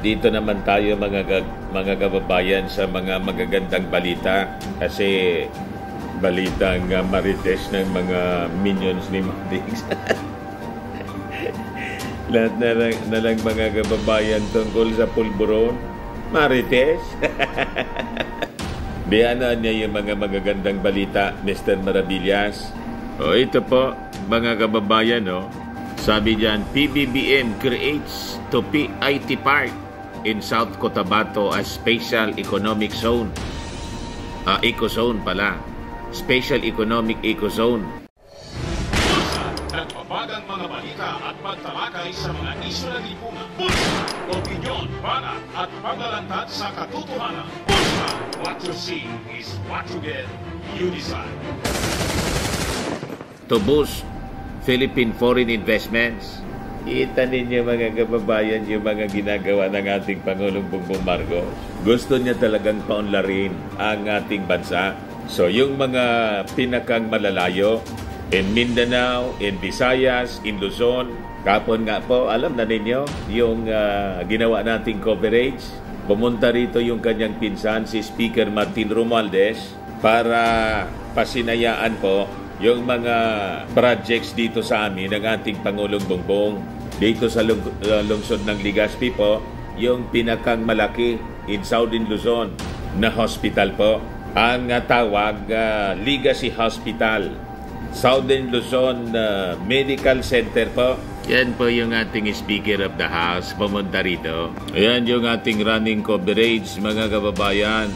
Dito naman tayo mga kababayan sa mga magagandang balita kasi balitang marites ng mga minions ni Madix. Lahat na lang mga kababayan tungkol sa pulburon. Marites. Biyana niya yung mga magagandang balita, Mr. Maravillas. Ito po, mga kababayan, sabi diyan, PBBM creates Tupi IT Park in South Cotabato as Special Economic Zone. Eco-zone pala. Special Economic Eco-Zone. Nagpapagang mga balita at pagtalakay sa mga isyu na lipunan. Pulsa, opinyon, banat at paglalantad sa katotohanan. Pulsa, what you see is what you get. You decide. To boost Philippine foreign investments. Kita ninyo mga kababayan yung mga ginagawa ng ating Pangulong Bongbong Marcos. Gusto niya talagang paunlarin ang ating bansa. So yung mga pinakang malalayo, in Mindanao, in Visayas, in Luzon, kapon nga po, alam na ninyo yung ginawa nating coverage. Pumunta rito yung kanyang pinsan, si Speaker Martin Romualdez, para pasinayaan po yung mga projects dito sa amin ng ating Pangulong Bongbong. Dito sa lungsod ng Legazpi po, yung pinakang malaki in Southern Luzon na hospital po. Ang tawag, Legacy Hospital. Southern Luzon Medical Center po. Yan po yung ating Speaker of the House, pumunta rito. Ayan yung ating running coverage, mga kababayan,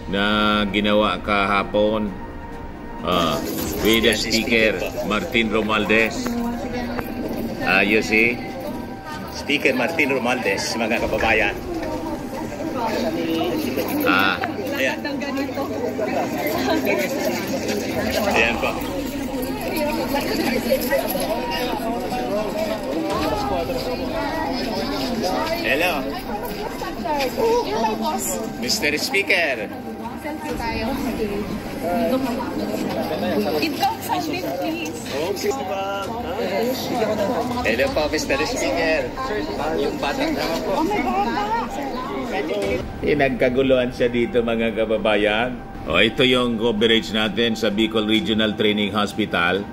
na ginawa kahapon. With the Speaker, Martin Romualdez. You see? Speaker Martin Romualdez, mga kababayan. Ayan. Ayan po. Hello. Mr. Speaker. Selfie tayo. Ikaw sabi, please. Hello po, Mr. Speaker. Yung batang naman po. Oh my God. Nagkaguluhan siya dito, mga kababayan. Ito yung coverage natin sa Bicol Regional Training Hospital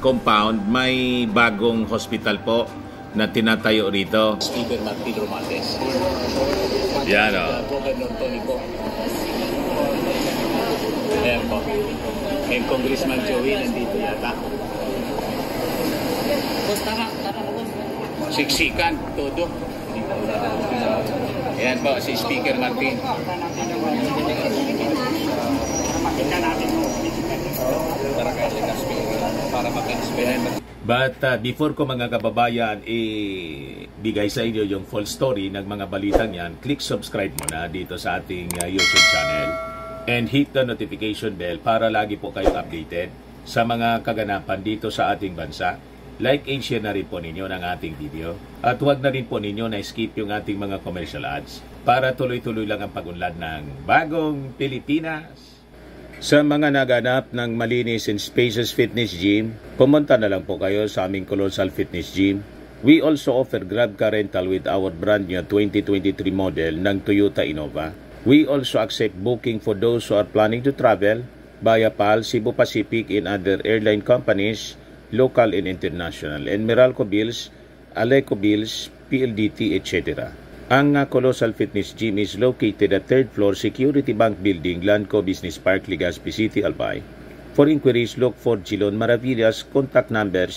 compound. May bagong hospital po na tinatayo rito. Speaker Martin Romualdez. Yan Governor Tony po. Ayan po. May Congressman Joey nandito yata. Siksikan, todo. Ayan po, si Speaker Martin. But before ko, mga kababayan, bigay sa inyo yung full story ng mga balitang yan, click subscribe muna dito sa ating YouTube channel and hit the notification bell para lagi po kayong updated sa mga kaganapan dito sa ating bansa. Like and share na rin po ninyo ng ating video. At huwag na rin po ninyo na skip yung ating mga commercial ads para tuloy-tuloy lang ang pag-unlad ng bagong Pilipinas. Sa mga naganap ng malinis and spacious fitness gym, pumunta na lang po kayo sa aming Colossal Fitness Gym. We also offer Grab car rental with our brand new 2023 model ng Toyota Innova. We also accept booking for those who are planning to travel via PAL, Cebu Pacific, and other airline companies, local and international, and Meralco Bills, Aleco Bills, PLDT, etc. Ang Colossal Fitness Gym is located at 3rd floor Security Bank Building, Lanco Business Park, Legazpi City, Albay. For inquiries, look for Gilon Maravillas. Contact number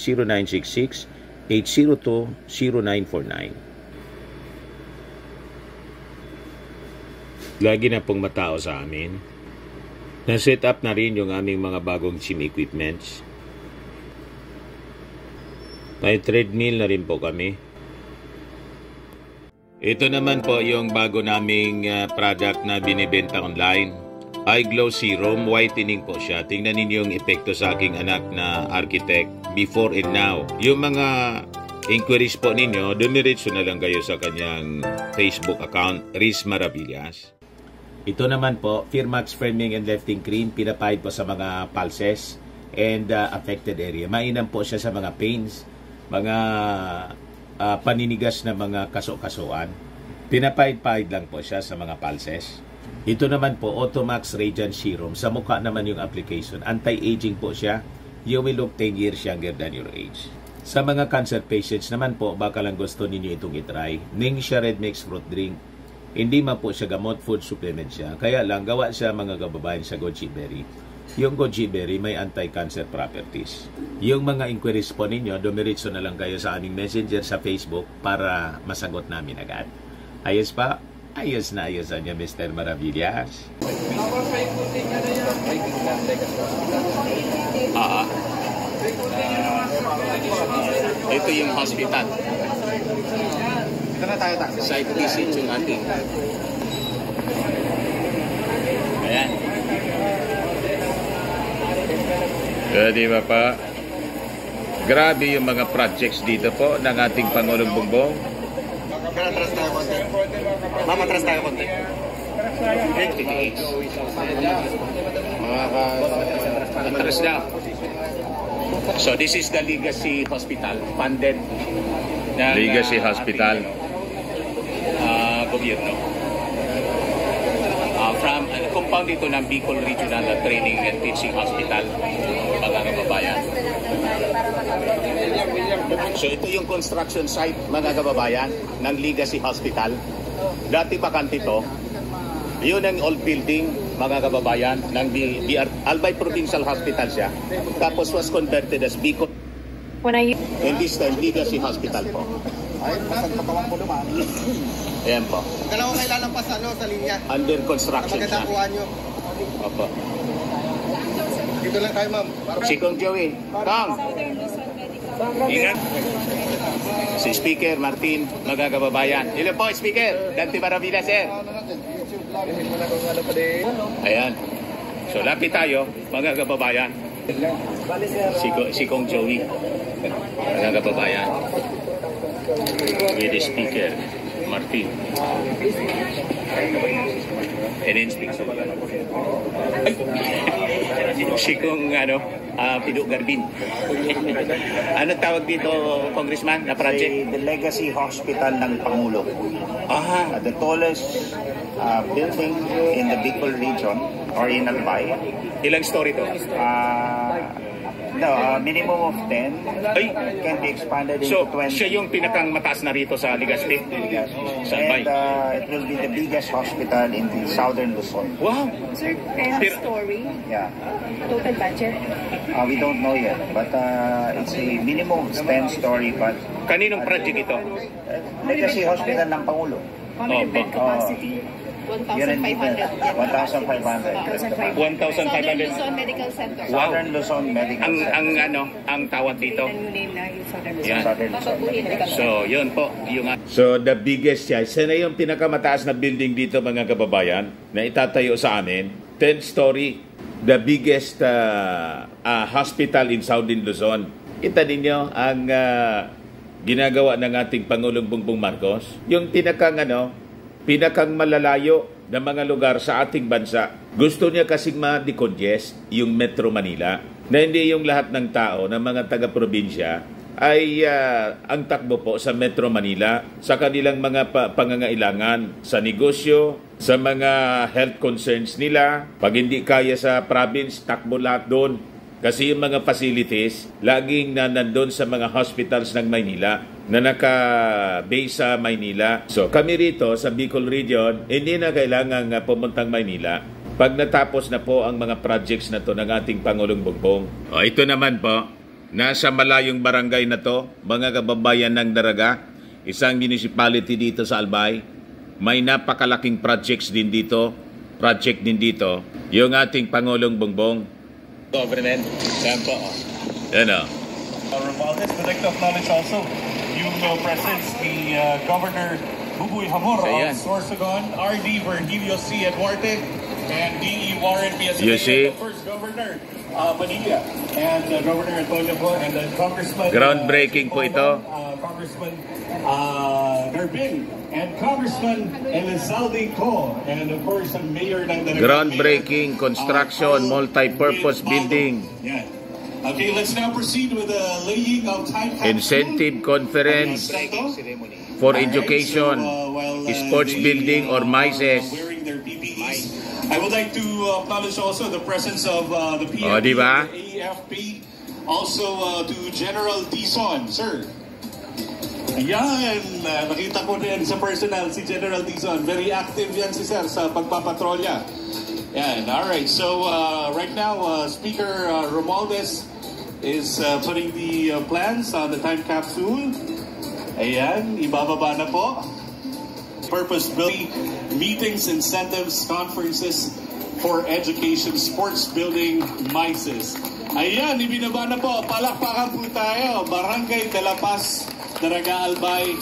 0966-802-0949. Lagi na pong matao sa amin. Na-set up na rin yung aming mga bagong gym equipments. May treadmill na rin po kami. Ito naman po yung bago naming product na binibenta online. iGlow Serum, whitening po siya. Tingnan ninyo yung epekto sa aking anak na architect before and now. Yung mga inquiries po ninyo, dumiretso na lang kayo sa kanyang Facebook account, Riz Maravillas. Ito naman po, Firmax Firming and Lifting Cream, pinapahid po sa mga pulses and affected area. Mainam po siya sa mga pains, mga paninigas na mga kaso-kasuan. Pinapahid-pahid lang po siya sa mga pulses. Ito naman po, Automax Radiant Serum. Sa mukha naman yung application. Anti-aging po siya. You will look 10 years younger than your age. Sa mga cancer patients naman po, baka lang gusto ninyo itong itry. Ningxia Red Mix Fruit Drink. Hindi man po siya gamot, food supplement siya. Kaya lang, gawa siya mga kababayan sa goji berry. Yung goji berry may anti-cancer properties. Yung mga inquiries po ninyo, dumiritso na lang kayo sa aming messenger sa Facebook para masagot namin agad. Ayos pa? Ayos na ayos niya, Mr. Maravillas. Ito yung hospital. Ito na tayo. Site visit yung ating. Ayan. Di ba pa? Grabe yung mga projects dito po ng ating Pangulong Bongbong. Atras tayo konti. Mama, atras tayo konti. Atras na. So this is the Legacy Hospital, funded ng Legacy Hospital. Gobyerno. From compound ito ng Bicol Regional Training and Teaching Hospital, mga kababayan. So ito yung construction site, mga kababayan, ng Legacy Hospital. Dati bakante ito. Yun ang old building, mga kababayan, ng Albay Provincial Hospital siya. Tapos was converted as Bicol. And this time, Legacy Hospital po. Ay, pasang kapawang po naman. Ayan po. Dalawa kayo lalampas sa linya. Under construction Maganda siya. kuha nyo. Opo. Dito lang tayo, ma'am. Si Kong Joey. Kong! Ingat. Si Speaker Martin, mga kababayan. Hello po, Speaker. Dante Maravillas, sir. Ayan. So, lapit tayo, mga kababayan. Si Kong Joey, mga kababayan. With the Speaker Martin. And then speaks si Kong Pido Garbin. Ano tawag dito, Congressman, na project? The Legacy Hospital ng Pangulo. The tallest building in the Bicol region or in Albay. Ilang story to? Minimum of 10. Ay, Can be expanded so, into 20. siya yung pinakang mataas na rito sa Legazpi? Sa Albay? And it will be the biggest hospital in the southern Luzon. Wow! Sir, 10 story, Yeah. total budget. We don't know yet, but it's a minimum of 10 story, but Kaninong project ito? Legacy Hospital ng Pangulo. How many bed capacity? Yun ang 1,500. 1,500. 1,500. Southern Luzon Medical Center. Wow. Southern Luzon Medical Center. Ang tawag dito. Yung name na yung Southern Luzon. Yan. Southern Luzon Medical Center. So, yun po. Yung So, the biggest siya. Siya na yung pinakamataas na building dito, mga kababayan, na itatayo sa amin. 10-story. The biggest hospital in Southern Luzon. Kita ninyo ang ginagawa ng ating Pangulong Bongbong Marcos. Yung pinakang malalayo na mga lugar sa ating bansa. Gusto niya kasing ma-decongest yung Metro Manila na hindi yung lahat ng tao, ng mga taga-probinsya ay ang takbo po sa Metro Manila sa kanilang mga pangangailangan sa negosyo, sa mga health concerns nila. Pag hindi kaya sa province, takbo lahat doon. Kasi yung mga facilities, laging nandun sa mga hospitals ng Maynila na naka-base sa Maynila. So kami rito sa Bicol Region, hindi na kailangan pumuntang Maynila pag natapos na po ang mga projects na to ng ating Pangulong Bongbong. Ito naman po, nasa malayong barangay na to, mga kababayan ng Daraga, isang municipality dito sa Albay. May napakalaking project din dito, yung ating Pangulong Bongbong. government. Yan po. Yan o. Romualdez, would like to acknowledge also yung presence ni Governor Bubuy Hamor Ayan. of Sorsogon, RD Virgilio C. Eduarte, and DE Warren P. You see? the first Governor Manila, and Governor Antonio Po, and then Congressman Groundbreaking po ito. Congressman Garbin, and Congressman Elizalde Co, and of course ang Mayor ng Daraga. Groundbreaking construction, multi-purpose building. Yeah. Okay, let's now proceed with the laying of time capsule. Incentive conference for education, sports building, or MICES. Wearing their PPEs. I would like to acknowledge also the presence of the PNP, diba? the AFP, also to General Dizon, sir. Ayan, nakita ko din sa personal si General Dizon. Very active yan si sir sa pagpapatrolya. Yan, alright. So right now, Speaker Romualdez is putting the plans on the time capsule. Ayan, ibababa na po. Purpose-building meetings, incentives, conferences for education, sports building, MICES. Ayan, ibinaba na po. Palakpakan po tayo. Barangay de la Paz, Daraga Albay.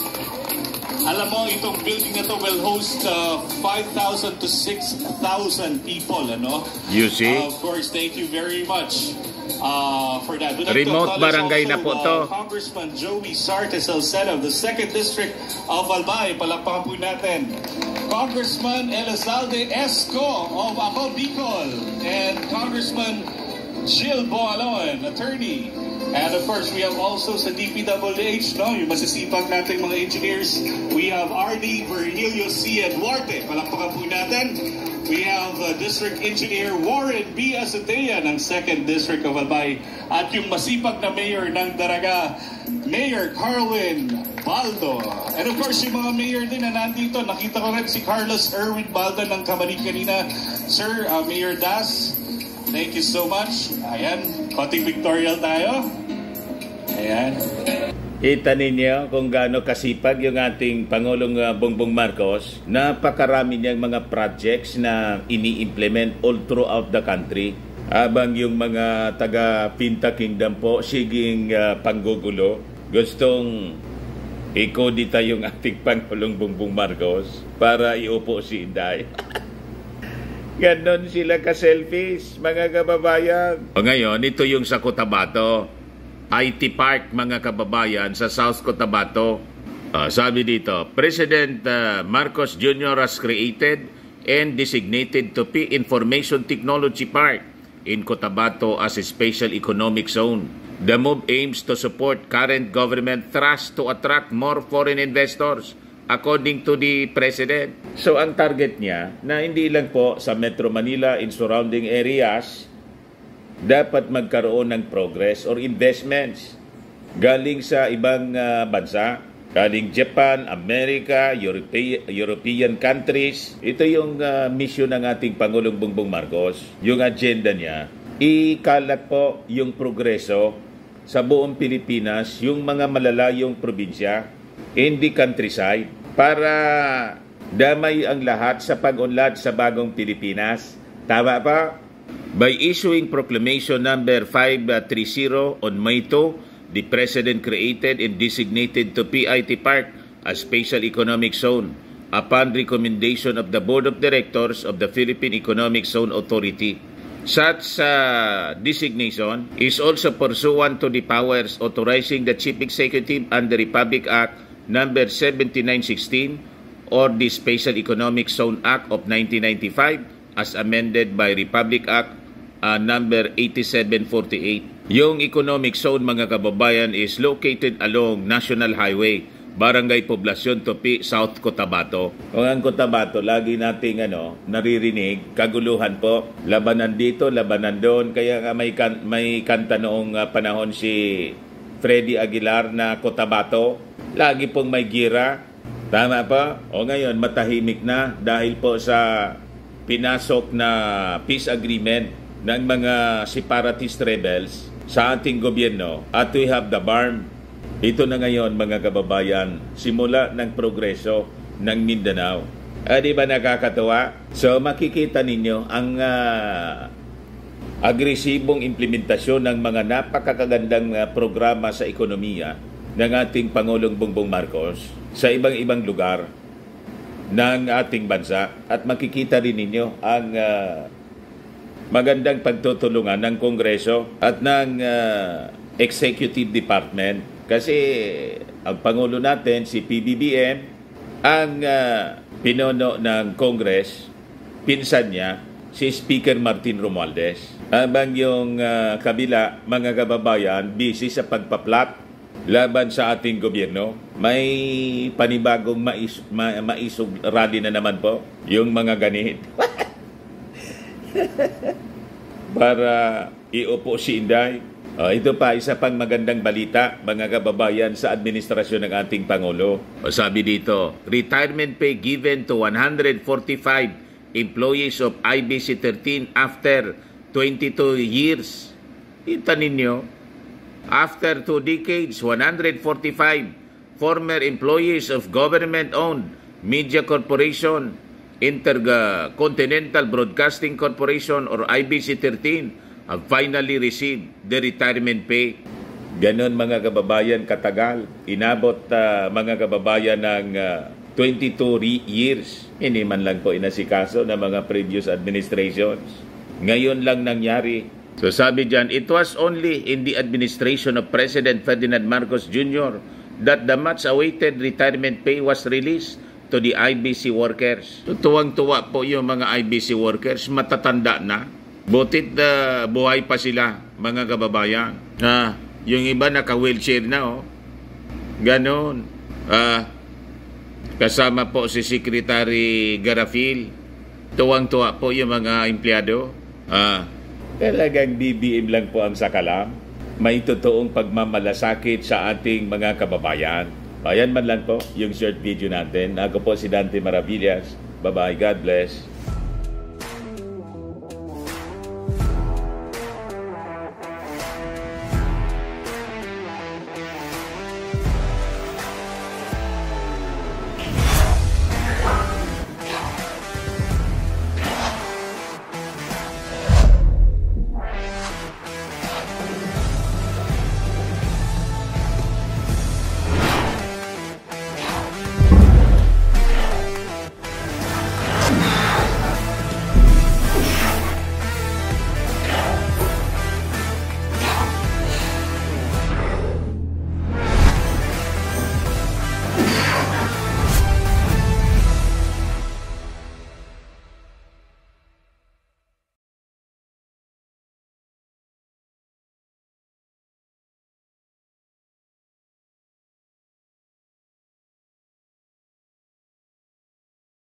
Alam mo, itong building na to will host 5,000 to 6,000 people, ano? You see? Of course, thank you very much for that. Remote barangay na po to. Congressman Joey Sartes Salcedo of the 2nd District of Albay. Palakpakan po natin. Congressman Elizalde Esco of Ako Bicol. And Congressman Jill Boalon, attorney. And of course, we have also sa DPWH, no, yung masisipag nating mga engineers. We have RD Virgilio C. Duarte. Palakpakan po natin. We have District Engineer Warren B. Azotea ng 2nd District of Albay. At yung masipag na mayor ng Daraga, Mayor Carwin Baldo. And of course, yung mga mayor din na nandito. Nakita ko rin si Carlos Erwin Baldo ng Kamalig kanina. Sir, Mayor Das, thank you so much. Ayan, konting pictorial tayo. Ayan. Kita ninyo kung gaano kasipag yung ating Pangulong Bongbong Marcos. Napakarami niyang mga projects na ini-implement all throughout the country. Habang yung mga taga Pinta Kingdom po, siging panggugulo, gustong ikodita yung ating Pangulong Bongbong Marcos para iupo si Inday. Ganon sila ka-selfish, mga kababayan. O ngayon, ito yung sa Cotabato. IT Park, mga kababayan, sa South Cotabato. Sabi dito, President Marcos Jr. has created and designated Tupi Information Technology Park in Cotabato as a special economic zone. The move aims to support current government thrust to attract more foreign investors, according to the President. So ang target niya, na hindi lang po sa Metro Manila in surrounding areas, dapat magkaroon ng progress or investments galing sa ibang bansa, galing Japan, America, European countries. Ito yung mission ng ating Pangulong Bongbong Marcos. Yung agenda niya, ikalat po yung progreso sa buong Pilipinas, yung mga malalayong probinsya, in the countryside, para damay ang lahat sa pag-unlad sa bagong Pilipinas. Tama pa? By issuing Proclamation number 530 on May 2, the President created and designated Tupi IT Park as Special Economic Zone upon recommendation of the Board of Directors of the Philippine Economic Zone Authority. Such designation is also pursuant to the powers authorizing the Chief Executive under Republic Act number 7916 or the Special Economic Zone Act of 1995 as amended by Republic Act number 8748. Yung economic zone, mga kababayan, is located along National Highway, Barangay Poblacion, Tupi, South Cotabato. Kung ang Cotabato, lagi nating naririnig, kaguluhan po, labanan dito, labanan doon. Kaya nga may kanta noong panahon si Freddy Aguilar na Cotabato, lagi pong may gira. Tama pa? O ngayon, matahimik na dahil po sa pinasok na peace agreement ng mga separatist rebels sa ating gobyerno, at we have the BARM. Ito na ngayon, mga kababayan, simula ng progreso ng Mindanao. Di ba nakakatawa? So makikita ninyo ang agresibong implementasyon ng mga napakagandang programa sa ekonomiya ng ating Pangulong Bongbong Marcos sa ibang lugar ng ating bansa, at makikita rin ninyo ang magandang pagtutulungan ng Kongreso at ng Executive Department, kasi ang Pangulo natin, si PBBM, ang pinuno ng Congress, pinsan niya, si Speaker Martin Romualdez. Habang yung kabila, mga kababayan, busy sa pagpaplat laban sa ating gobyerno. May panibagong maisog rally na naman po yung mga ganit. Para iupo si Inday. Ito pa, isa pang magandang balita, mga kababayan, sa administrasyon ng ating Pangulo. Sabi dito, retirement pay given to 145 employees of IBC 13 after 22 years. Kita ninyo, after 2 decades, 145 former employees of government-owned media corporation, Intercontinental Broadcasting Corporation or IBC 13 have finally received the retirement pay. Ganon mga kababayan katagal. Inabot mga kababayan ng 22 years. Hindi man lang po inasikaso ng mga previous administrations. Ngayon lang nangyari. So sabi dyan, it was only in the administration of President Ferdinand Marcos Jr. that the much-awaited retirement pay was released to the IBC workers. So, tuwang-tuwa po yung mga IBC workers, matatanda na. Butit buhay pa sila, mga kababayan. Yung iba naka-wheelchair na, ganon. Kasama po si Secretary Garafil. Tuwang-tuwa po yung mga empleyado. Talagang BBM lang po ang sakalam. May totoong pagmamalasakit sa ating mga kababayan. Ayan man lang po yung short video natin. Ako po si Dante Maravillas. Bye-bye. God bless.